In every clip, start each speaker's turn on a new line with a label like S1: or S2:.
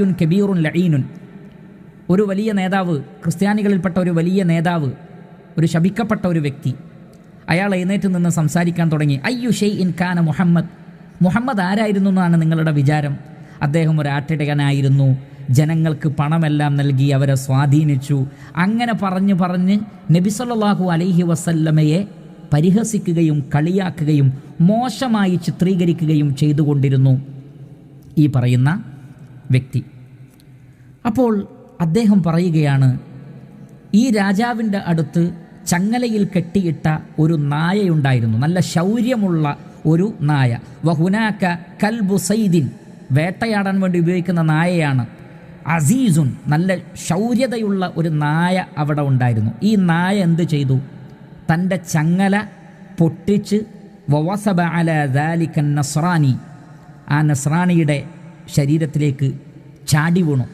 S1: യുൻ കബീറുൻ ലഈനുൻ, ഒരു വലിയ നേതാവ്, ക്രിസ്ത്യാനികളിൽപ്പെട്ട ഒരു വലിയ നേതാവ്, ഒരു ശപിക്കപ്പെട്ട ഒരു വ്യക്തി, അയാൾ എഴുന്നേറ്റ് നിന്ന് സംസാരിക്കാൻ തുടങ്ങി. അയ്യു ഷൈഇൻ കാന മുഹമ്മദ്, മുഹമ്മദ് ആരായിരുന്നു എന്നാണ് നിങ്ങളുടെ വിചാരം? അദ്ദേഹം ഒരു ആട്ടിടയനായിരുന്നു, ജനങ്ങൾക്ക് പണമെല്ലാം നൽകി അവരെ സ്വാധീനിച്ചു. അങ്ങനെ പറഞ്ഞ് നബി സല്ലല്ലാഹു അലൈഹി വസല്ലമയെ പരിഹസിക്കുകയും കളിയാക്കുകയും മോശമായി ചിത്രീകരിക്കുകയും ചെയ്തുകൊണ്ടിരുന്നു ഈ പറയുന്ന വ്യക്തി. അപ്പോൾ അദ്ദേഹം പറയുകയാണ്, ഈ രാജാവിൻ്റെ അടുത്ത് ചങ്ങലയിൽ കെട്ടിയിട്ട ഒരു നായയുണ്ടായിരുന്നു, നല്ല ശൗര്യമുള്ള ഒരു നായ. വഹുനാക കൽബു സൈദിൻ, വേട്ടയാടാൻ വേണ്ടി ഉപയോഗിക്കുന്ന നായയാണ്. അസീസുൻ, നല്ല ശൗര്യതയുള്ള ഒരു നായ അവിടെ ഉണ്ടായിരുന്നു. ഈ നായ എന്ത് ചെയ്തു? തൻ്റെ ചങ്ങല പൊട്ടിച്ച് വവസബ അല ദാലിക നസ്രാനി, ആ നസ്രാനിയുടെ ശരീരത്തിലേക്ക് ചാടി വീണു.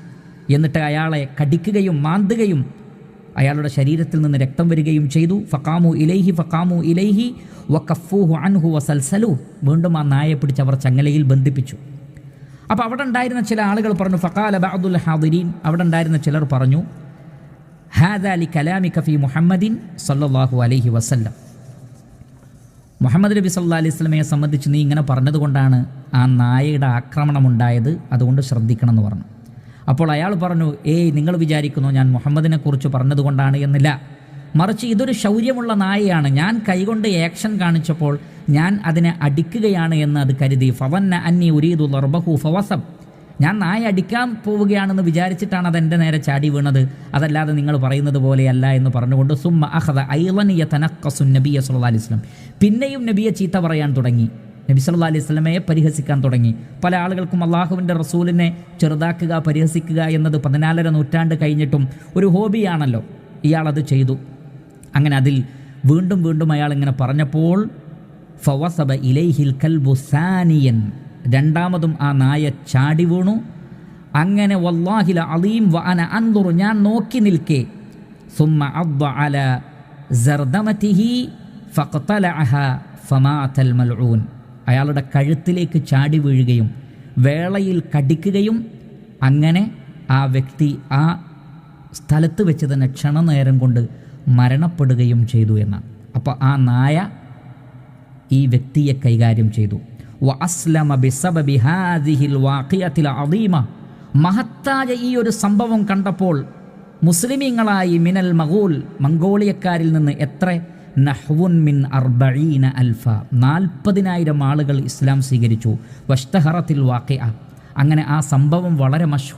S1: എന്നിട്ട് അയാളെ കടിക്കുകയും മാന്തുകയും അയാളുടെ ശരീരത്തിൽ നിന്ന് രക്തം വരികയും ചെയ്തു. ഫഖാമു ഇലൈഹി വകഫൂഹു അൻഹു വസൽസലു, വീണ്ടും ആ നായയെ പിടിച്ച് അവർ ചങ്ങലയിൽ ബന്ധിപ്പിച്ചു. അപ്പോൾ അവിടെ ഉണ്ടായിരുന്ന ചില ആളുകൾ പറഞ്ഞു, ഫഖാല ബഅദുൽ ഹാദിരീൻ, അവിടെ ഉണ്ടായിരുന്ന ചിലർ പറഞ്ഞു, ഹാദാ ലികലാമിക ഫീ മുഹമ്മദിൻ സല്ലല്ലാഹു അലൈഹി വസല്ലം, മുഹമ്മദ് നബി സല്ലല്ലാഹു അലൈഹി വസല്ലമയെ സംബന്ധിച്ച് നീ ഇങ്ങനെ പറഞ്ഞതുകൊണ്ടാണ് ആ നായയുടെ ആക്രമണം ഉണ്ടായത്, അതുകൊണ്ട് ശ്രദ്ധിക്കണം എന്ന് പറഞ്ഞു. അപ്പോൾ അയാൾ പറഞ്ഞു, നിങ്ങൾ വിചാരിക്കുന്നു ഞാൻ മുഹമ്മദിനെ കുറിച്ച് പറഞ്ഞതുകൊണ്ടാണ് എന്നില്ല, മറിച്ച് ഇതൊരു ശൗര്യമുള്ള നായയാണ്, ഞാൻ കൈകൊണ്ട് ആക്ഷൻ കാണിച്ചപ്പോൾ ഞാൻ അതിനെ അടിക്കുകയാണ് എന്ന് അത് കരുതി. ഫവന്ന അന്നി ഉരീദു ദർബഹു ഫവസബ്, ഞാൻ നായ അടിക്കാൻ പോവുകയാണെന്ന് വിചാരിച്ചിട്ടാണ് അതെൻ്റെ നേരെ ചാടി വീണത്, അതല്ലാതെ നിങ്ങൾ പറയുന്നത് പോലെയല്ല എന്ന് പറഞ്ഞുകൊണ്ട് സുമ്മ അഖദ ഐളൻ യതനഖസു നബിയ സല്ലല്ലാഹു അലൈഹി വസല്ലം, പിന്നെയും നബിയെ ചീത്ത പറയാൻ തുടങ്ങി, നബി സല്ലല്ലാഹു അലൈഹി വസല്ലമയെ പരിഹസിക്കാൻ തുടങ്ങി. പല ആളുകൾക്കും അള്ളാഹുവിൻ്റെ റസൂലിനെ ചെറുതാക്കുക, പരിഹസിക്കുക എന്നത് 14ാം നൂറ്റാണ്ട് കഴിഞ്ഞിട്ടും ഒരു ഹോബിയാണല്ലോ. ഇയാളത് ചെയ്തു. അങ്ങനെ അതിൽ വീണ്ടും വീണ്ടും അയാൾ ഇങ്ങനെ പറഞ്ഞപ്പോൾ ഫവസബ ഇലൈഹിൽ കൽബു സാനിയൻ, രണ്ടാമതും ആ നായ ചാടി വീണു. അങ്ങനെ വല്ലാഹിൽ അലീം വ അന അൻദുർ, ഞാൻ നോക്കി നിൽക്കെ, സുമ്മ അദ്ദ അല സർദമതിഹി ഫഖതലഅഹ ഫമാതൽ മൽഊൻ, അയാളുടെ കഴുത്തിലേക്ക് ചാടി വീഴുകയും വേളയിൽ കടിക്കുകയും അങ്ങനെ ആ വ്യക്തി ആ സ്ഥലത്ത് വെച്ച് തന്നെ ക്ഷണനേരം കൊണ്ട് മരണപ്പെടുകയും ചെയ്തു എന്നാണ്. അപ്പോൾ ആ നായ ഈ വ്യക്തിയെ കൈകാര്യം ചെയ്തു. വഅസ്ലമ ബിസബബി ഹാദിഹിൽ വാഖിയത്തിൽ അദീമ, മഹത്തായ ഈ ഒരു സംഭവം കണ്ടപ്പോൾ മുസ്ലിമീങ്ങളായി മിനൽ മഗൂൽ, മംഗോളിയക്കാരിൽ നിന്ന് എത്ര നഹ്വുൻ മിൻ 40 അൽഫ, 40,000 ആളുകൾ ഇസ്ലാം സ്വീകരിച്ചു. വഷ്തഹറത്തിൽ വാഖിഅ, അങ്ങനെ ആ സംഭവം വളരെ മഷ്ഹൂർ